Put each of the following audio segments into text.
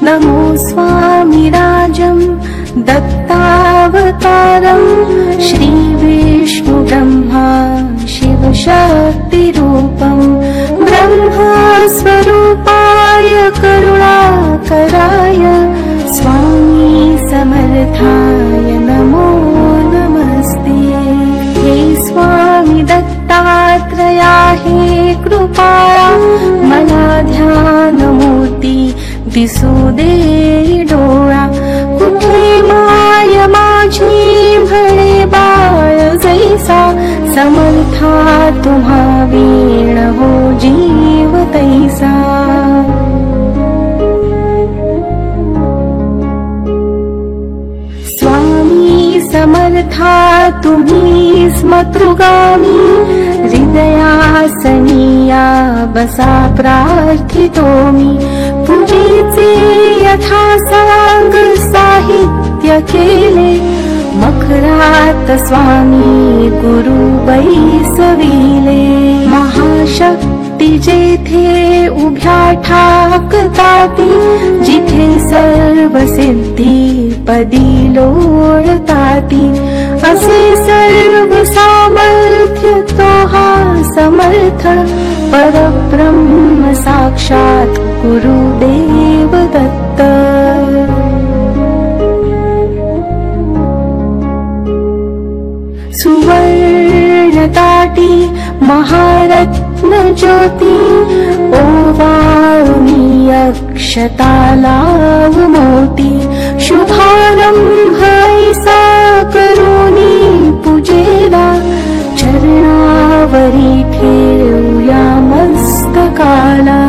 नमो स्वामिराजं दत्तावतारं श्रीविष्णुब्रह्मा शिवशक्तिरूपं ब्रह्मस्वरूपाय करुणाकराय स्वामी समर्थाय नमो नमस्ते। हे स्वामी दत्तात्रेया हे कृपाळा मला ध्यानमूर्ती दिसू दे डोळा, कुठे माय माझी भळे बाळ जैसा, समर्था तुम्हा वीण हो जीव तैसा। स्वामी समर्था तुम्ही स्मतृगामी, हृदयासनिया बसा प्रार्थितो मी। पूजेचे यथा सांग साहित्य केले, मखरात स्वामी गुरु बैसविले। महाशक्ती जेथे उभ्या ठाकताती, जिथे सर्व सिद्धी पदी लोळताती, असे सर्व सामर्थ्य तो हा समर्थ, परब्रह्म साक्षात गुरुदेव दत्त। सुवर्णताटी महारत्न ज्योती, ओवाळुनी अक्षता लावू मोती। शुभारंभ ऐसा करुणी पूजेला, चरणावरी ठेवूया मस्तकाला।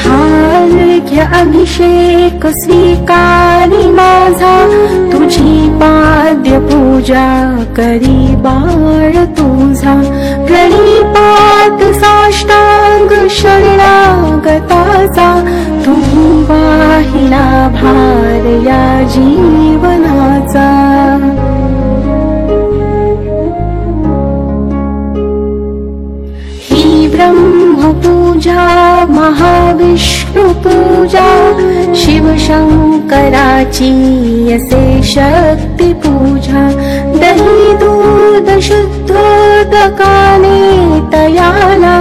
हार्घ्य अभिषेक स्वीकारी माझा, तुझी पाद्य पूजा करी बाळ तुझा। प्रणिपात साष्टांग शरणागताचा, तुम्ही वाहिला भार या जीवनाचा। ही ब्रह्मपूजा महाविष्णु पूजा, शिवशंकराची असे शक्ती पूजा। दही दूध शुद्धोदकाने तयाला,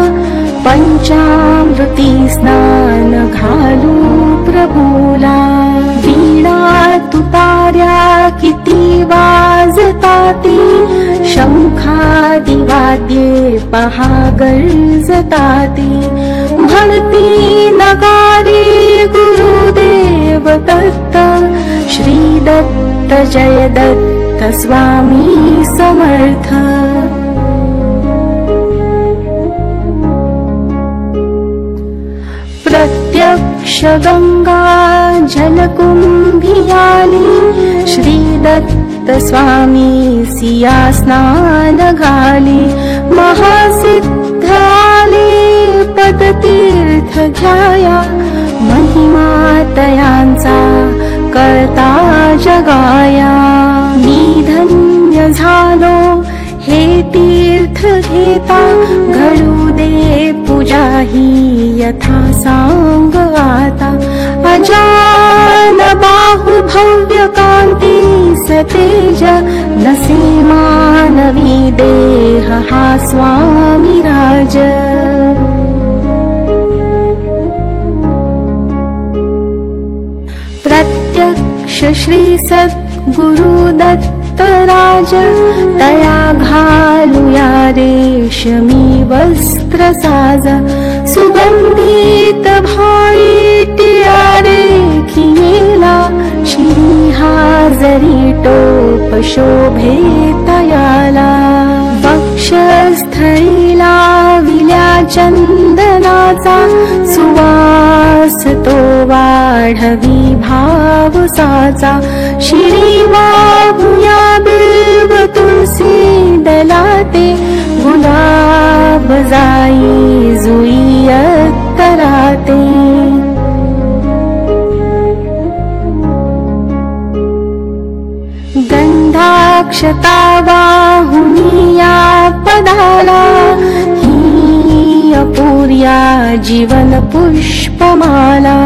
पंचामृती स्नान घालू प्रभूला। वीणा तुतार्या किती वाजताती, शंखादि वाद्ये पहा गर्जताती। म्हणती नगारी गुरुदेव दत्त, श्री दत्त जय दत्त स्वामी समर्थ। प्रत्यक्ष गंगा जलकुंभियाली, श्री दत्त स्वामी सिया स्नान घाली। महासिद्ध आले पदतीर्थ घ्याया, महिमा तयांचा कळता जगाया। मी धन्य झालो हे तीर्थ घेता, घडू दे पूजा ही यथा सांग आता। अजान बाहु भव्य कांती सतेज, नसे मानवी देह हा स्वामी राज। प्रत्यक्ष श्री सद्गुरु दत्त राज, तया घालूया रेशमी वस्त्र साज। सुगंधित भाई टियारे खियेला, श्री हाजरी टोप शोभे तयाला। वक्षस्थळीला विल्या चंदनाचा, सुवास तो वाढवी भाव साचा। शिरी वाहूया बिल्व तुलसी दलाते, गुलाब जाई जुई अत्तराते। गंगा रुद्राक्षता वाहुनिया पदाला, ही अपुर्या जीवन पुष्पमाला.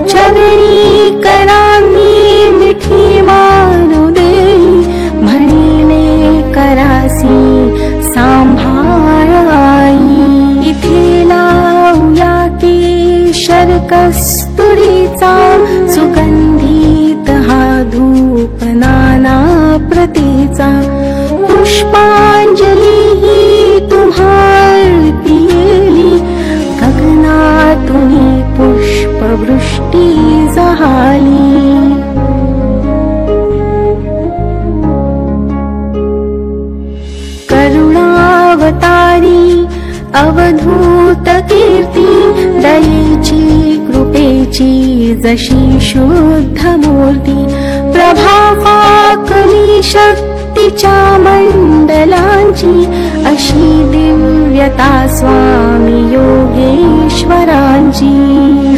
चरणी करामी मिठी मानु देई, म्हणिले करासी सांभाळ आई. इथे लावूया केशर कस्तुरीचा, सुगंधित हा धूप नाना प्रतीचा. पुष्पांजली ही तुम्हारी येली, गगनातून पुष्पवृष्टी झाली. करुणावतारी अवधूत कीर्ती, दयेची कृपेची जशी शुद्ध मूर्ती. प्रभावाकली शक्तीच्या मंडलांची, अशी दिव्यता स्वामी योगेश्वरांची.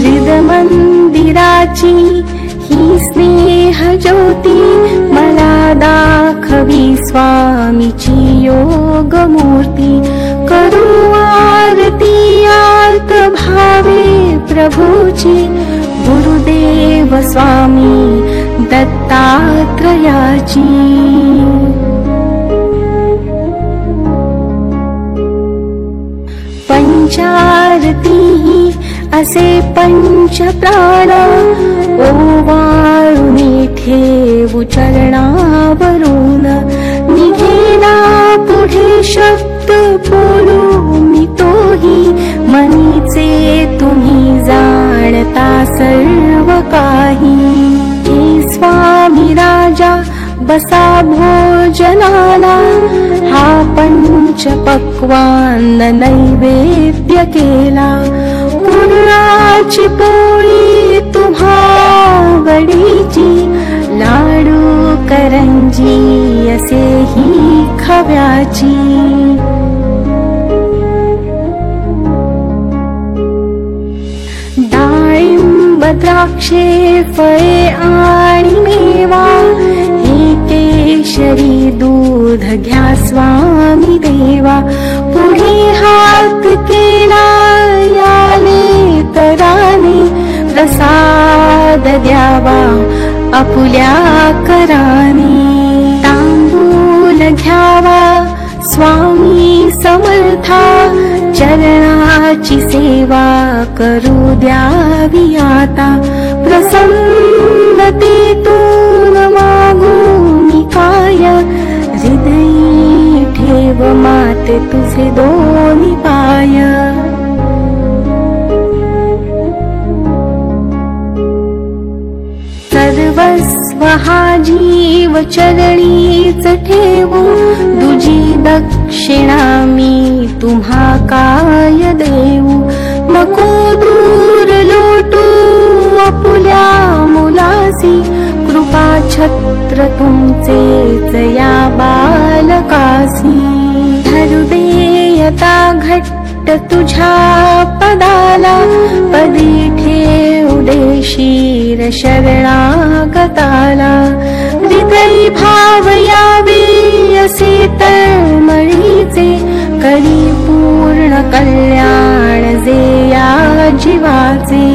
हृदमंदिराची ही स्नेह ज्योती, मला दाखवी स्वामीची योग मूर्ती. करू आरती आर्त भावे प्रभूची, गुरुदेव स्वामी दत्तात्रयाची. पंचारती असे पंच प्राण, ओवाळून ठेवू चरणावरून. निघेना पुढे शब्द बोलू मी तोही, मनीचे तुम्ही जाणता सर्व काही. हे स्वामी राजा बसा भोजनाला, हा पंच पक्वान्न नैवेद्य केला. पुरणाची पोळी तुम्हा आवडीची, लाडू करंजी असे ही खव्याची. डाळिंब द्राक्षे फळे आणि मेवा, हे केशरी दूध घ्या स्वामी देवा. पुढे हात केला याले तराने, प्रसाद द्यावा आपुल्या कराने. तांबूल घ्यावा स्वामी समर्था, चरणाची सेवा करू द्यावी आता. प्रसन्नतेतून मागून काय, हृदयी ठेव माते तुझे दोन्ही पाय. सर्वस्व हा जीव चरणीच ठेवू, दुजी दक्षिणा मी तुम्हा काय देऊ. नको दूर लोटू आपुल्या मुलासी, कृपा छत्र तुमचेच या बालकासी. धरू देयता घट्ट तुझ्या पदाला, पदी ठेवू दे शिर शरणागताला. हृदयी भाव यावे असे तळमळीचे, करी पूर्ण कल्याण जे या जीवाचे.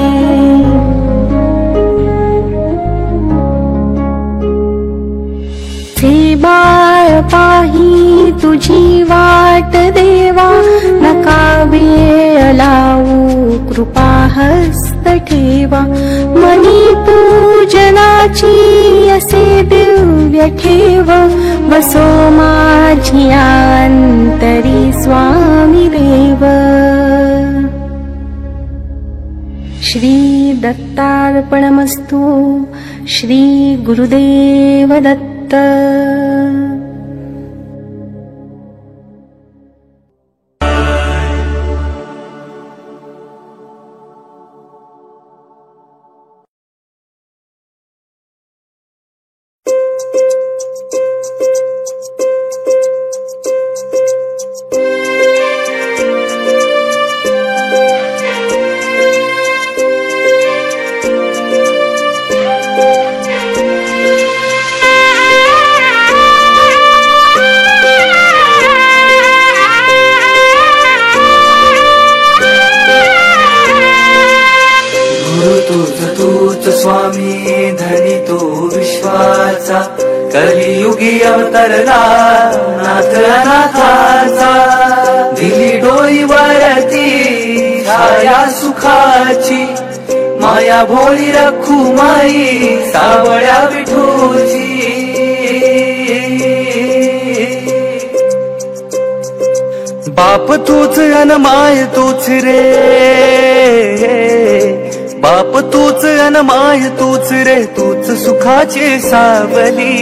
जे बाळ पाही तुझी वाट देवा, नका वेळ लावू कृपा हस्त ठेवा. मनी पूजनाची असे दिव्य ठेव, बसो माझी अंतरी स्वामी देव. श्री दत्तार्पणमस्तु. श्री गुरुदेव दत्त. स्वामी धनी तो विश्वाचा, कलियुगी अवतरला नाथ अनाथाचा, दिली डोईवरती छाया सुखाची, माया भोळी रखुमाई सावळ्या विठूची. बाप तूच अन माय तूच रे, बाप तूच अन माय तूच रे, तूच सुखाची सावली.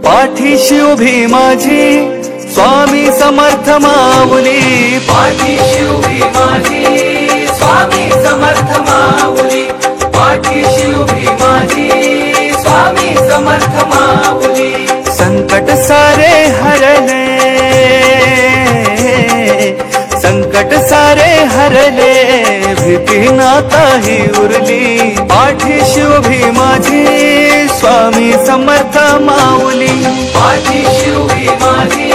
पाठीशी उभी माझी स्वामी समर्थ माऊली, पाठीशी उभी माझी स्वामी समर्थ माऊली, पाठीशी उभी माझी स्वामी समर्थ माऊली. संकट सारे हरले, संकट सारे हरले, भीती नाताही उरली. पाठीशी उभी माझी स्वामी समर्थ माऊली, पाठीशी उभी माझी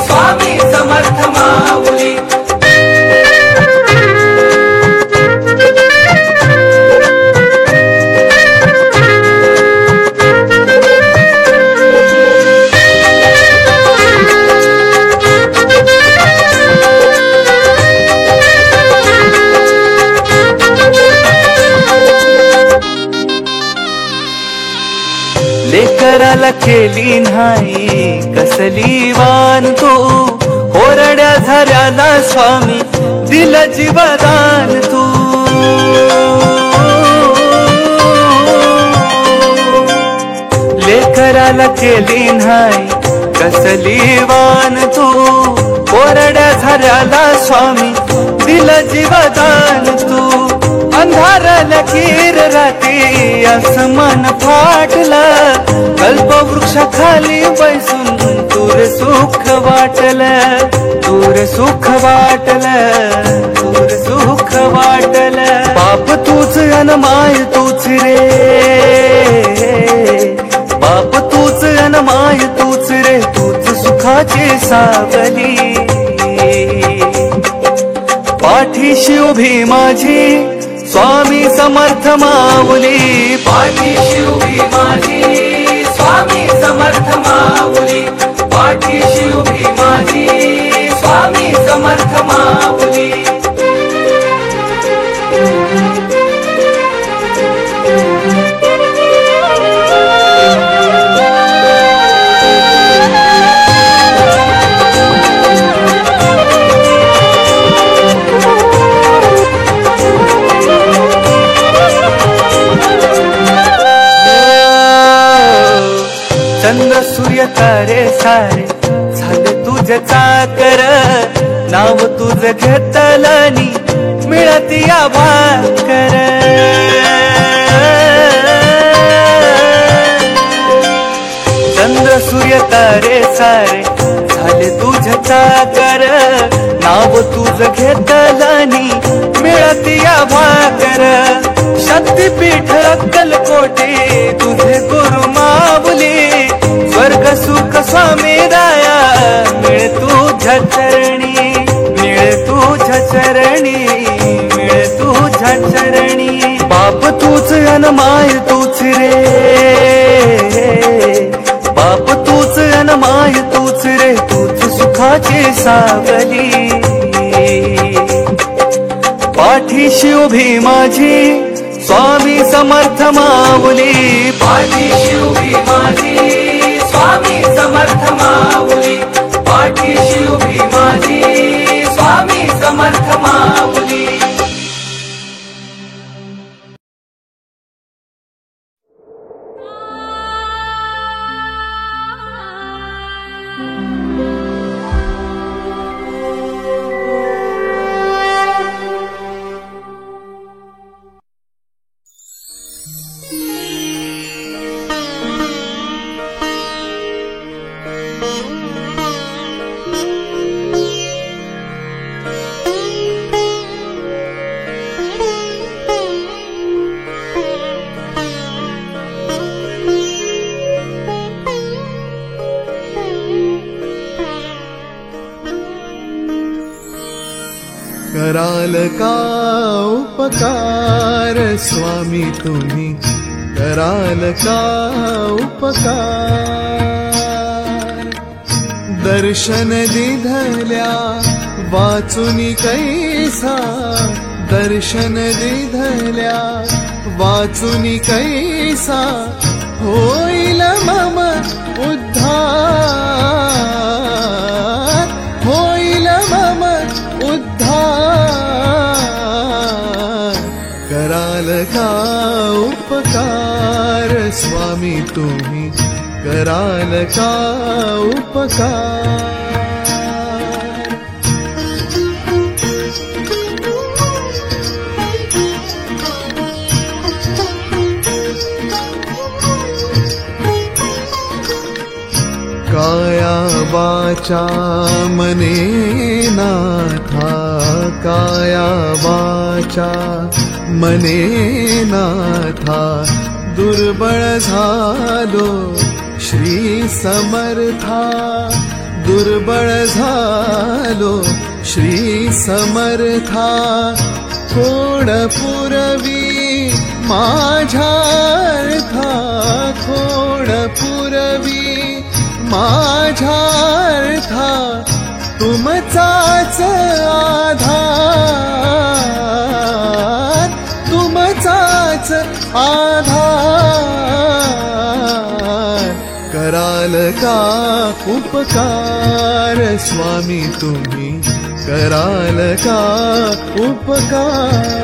स्वामी समर्थ माऊली. लेकराला केली नाही कसली वान तू, होरड्या झऱ्याला स्वामी दिलं जीवदान तू. लेकराला केली नाही कसली वान तू, होरड्या झऱ्याला स्वामी दिलं जीवदान तू. अंधार लकीर राती आसमान फाटलं, कल्पवृक्षाखाली बैसून तूर सुख वाटलं, तूर सुख वाटलं, तूर सुख वाटलं. बाप तूच अन माय तूच रे, बाप तूच अन माय तूच रे, तूच सुखाची सावली. पाठीशी उभी माझी स्वामी समर्थ माऊली, पाठीशी उभी माझी स्वामी समर्थ माऊली, पाठीशी उभी माझी स्वामी समर्थ माऊली. चंद्र सूर्य तारे सारे झाले तुझे चाकर, नाव तुझ घेतलनी मिळती या भाकर. चंद्र सूर्य तारे सारे झाले तुझे चाकर, नाव तुझ घेतलनी मिळती या भाकर. शक्तीपीठ अक्कलकोटे तुझे गुरु माऊली, स्वर्ग सुख स्वामी राया मिळे तुझ्या चरणी, मिळे तुझ्या चरणी, मिळे तुझ्या चरणी. बाप तूच अन माय तूच रे, बाप तूच अन माय तूच रे, तूच सुखाची सावली. पाठीशी उभी माझी स्वामी समर्थ माऊली, पाठीशी उभी माझी स्वामी समर्थ माऊली, पाठीशी उभी माझी स्वामी समर्थ माऊली. कराल का उपकार स्वामी तुम्ही कराल का उपकार दर्शन दिधल्या वाचुनी कैसा दर्शन दिधल्या वाचुनी कैसा होईल मम उद्धार होईल मम उद्धार कराल का उपकार स्वामी तुम्ही कराल का उपकार काया वाचा मने नाथा काया वाचा मने नाथा दुर्बळ झालो श्री समर्था दुर्बळ झालो श्री समर्था कोण पुरवी माझ्यार्था कोण पुरवी माझ्यार्था तुमचाच आधार तुमचाच आधार कराल का उपकार स्वामी तुम्ही कराल का उपकार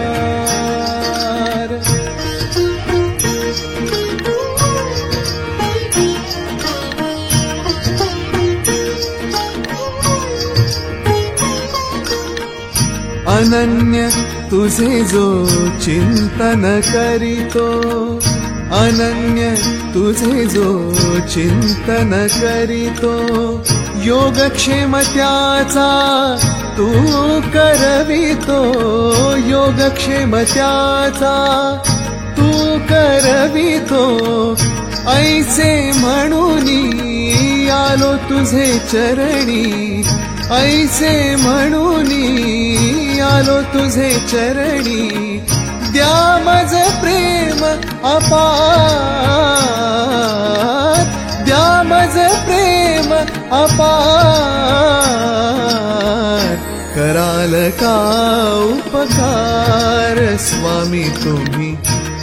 अनन्य तुझे जो चिंतन करीतो अनन्य तुझे जो चिंतन करीतो योगक्षेम त्याचा तू करवितो योगक्षेम त्याचा तू करवितो ऐसे म्हणूनी आलो तुझे चरणी ऐसे म्हणूनी आलो तुझे चरणी द्या मज प्रेम अपार द्या मज प्रेम अपार कराल का उपकार स्वामी तुम्ही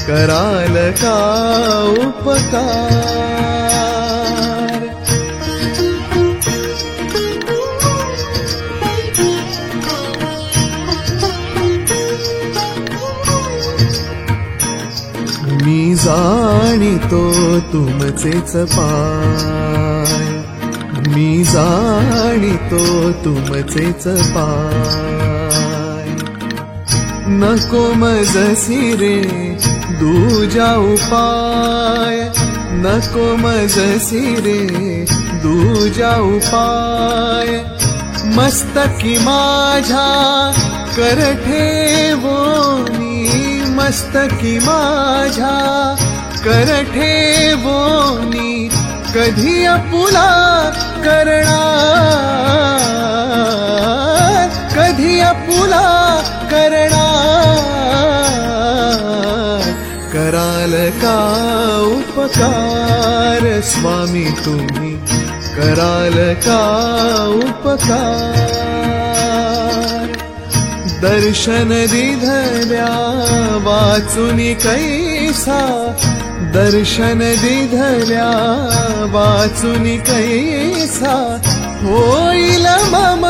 कराल का उपकार मी जाणितो तुमचेच पाय मी जाणितो तुमचेच पाय नको मजसी रे दूजा उपाय नको मजसी रे दूजा उपाय मस्तकी माझ्या कर ठेवोनी मस्तकी माझ्या कर ठेवोनी कधी आपुला करणार कधी आपुला करणार कराल का उपकार स्वामी तुम्ही कराल का उपकार दर्शन दिधल्या वाचुनी कैसा दर्शन दिधल्या वाचुनी कैसा होईल मम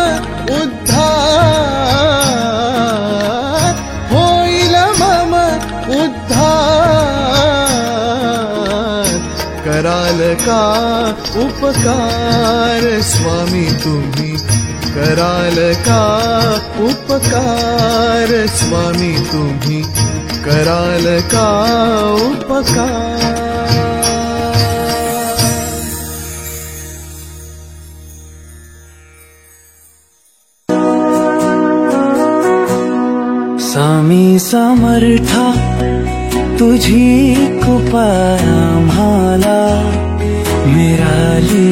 उद्धार होईल मम उद्धार कराल का उपकार स्वामी तुम्ही कराल का उपकार स्वामी तुम्ही कराल का उपकार स्वामी समर्था तुझी कृपा आम्हाला मिळाली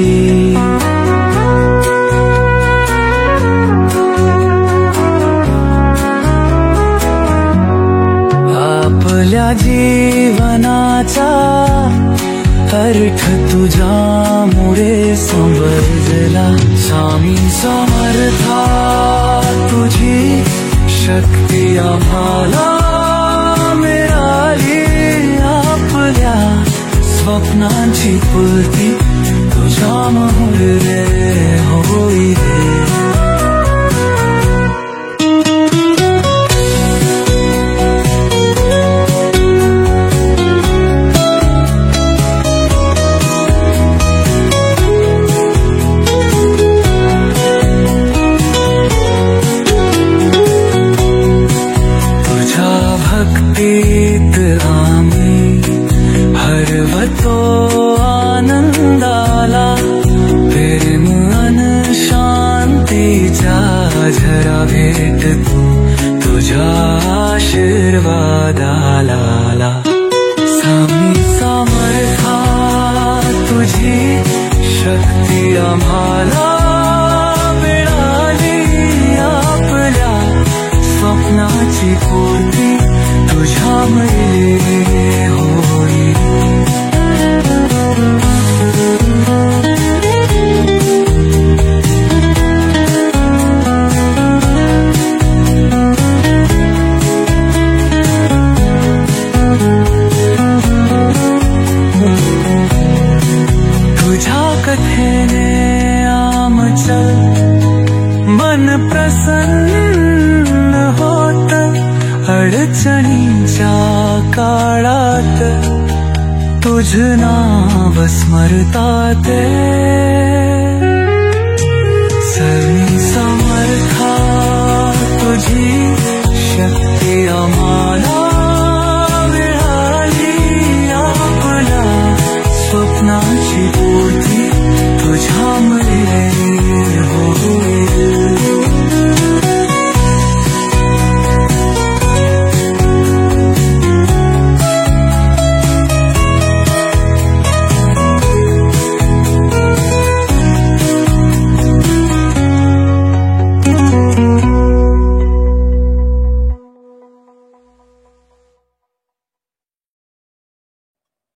आपल्या जीवनाचा अर्थ तुझ्यामुळे समजला. स्वामी समर्था तुझी शक्ती आम्हाला मिळाली. आपल्या स्वप्नांची पूर्ती तुझ्यामुळे होईल. भक्तीत आम्ही हरवतो आनंदाला. प्रेम अन शांतीचा झरा भेटतो तुझ्या आशीर्वादाला. स्वामी समर्था तुझी शक्ती आम्हाला मिळाली. आपल्या स्वप्नाची पूर्ती तुझ्यामुळे होईल. तुझ्या कथेने आमचं मन प्रसन्न होत. अडचणीच्या काळात तुझ नाव स्मरतात. स्वामी समर्था तुझी शक्ती आम्हाला